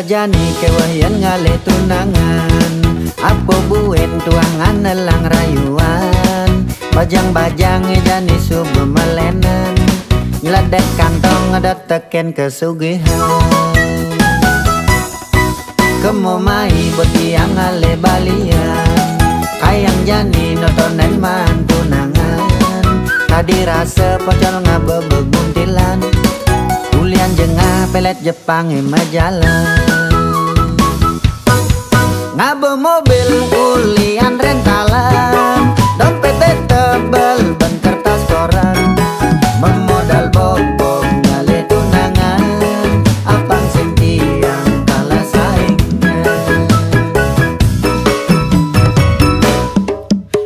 jani kewahian ngale tunangan, apa buen tuangan nelang rayuan, bajang-bajang jani subuh melenan, nyeladek kantong ngedat teken kesugihan. Kemo mai buat tiang ngale balian, kayang jani notonen man tunangan, tadi rasa pocol ngabebeg buntilan, ulian jengah pelet Jepang majalah. Ngabe mobil ulian rentalan, dompet tebel ban kertas koran, memodal bobok ngale tunangan, apang sing tiang kalah saingnya.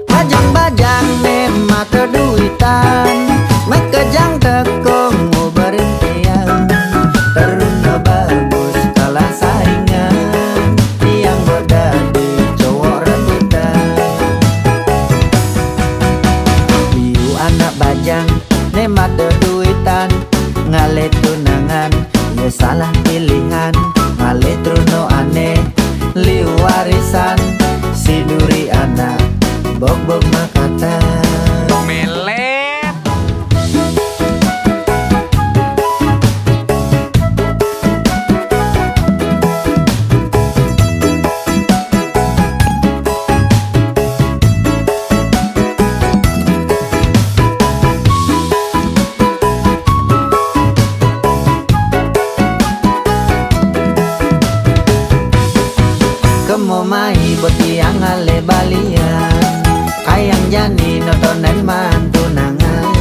Bajang-bajang ne mata duitan, mekejang tekong ngubarin tiang, teruna bagus kalah saingan, tiang berdadi cowok rebutan. Biu anak bajang ne mata duitan, ngale tunangan ya salah pilihan, ngale truno aneh liu warisan, si duri anak bog-bog makatan. Melet. Kemo mai buat tiang ngale balian, kayang jani notonen man tunangan,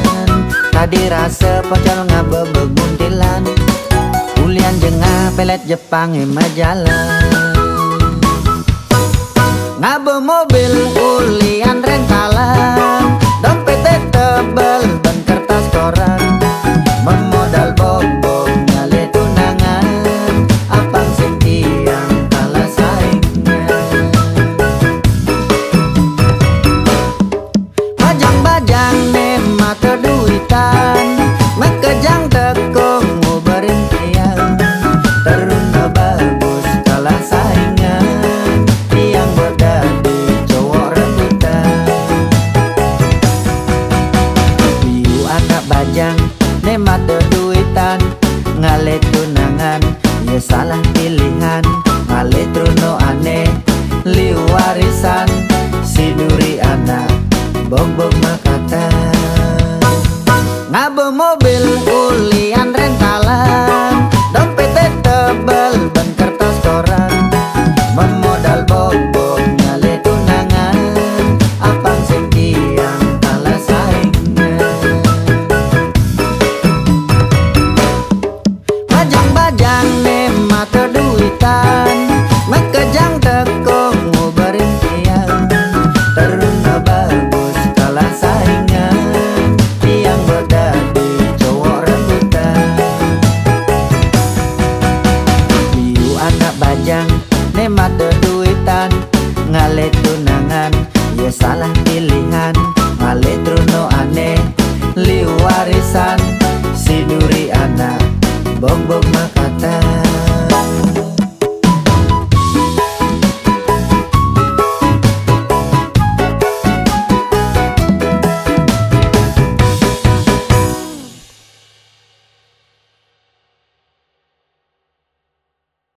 tadi rasa pocol ngabebeg buntilan, ulian jengah pelet Jepang majalah. Ngabe mobil ulian rentalan, dompet tebel ban kertas koran, memodal bobok ngale tunangan, apang sing tiang kalah saingnya. Bajang-bajang ne mata duitan, mekejang tekong ngubarin tiang, teruna bagus kalah saingan, tiang berdadi cowok rebutan. Biu anak bajang ne mata duitan, ngale tunangan ya salah pilihan, ngale truno aneh liu warisan, si duri anak bog-bog makatan. Ngabe mobil ulian rentalan, dompet tebel ban kertas koran, memodal bobok ngale tunangan, apang sing tiang kalah saingnya. Bajang-bajang ne mata duitan, mekejang tekong ngubarin tiang, teruna bagus kalah saingan, tiang berdadi cowok rebutan. Biu anak bajang ne mata duitan, ngale tunangan ya salah pilihan, ngale truno aneh liu warisan,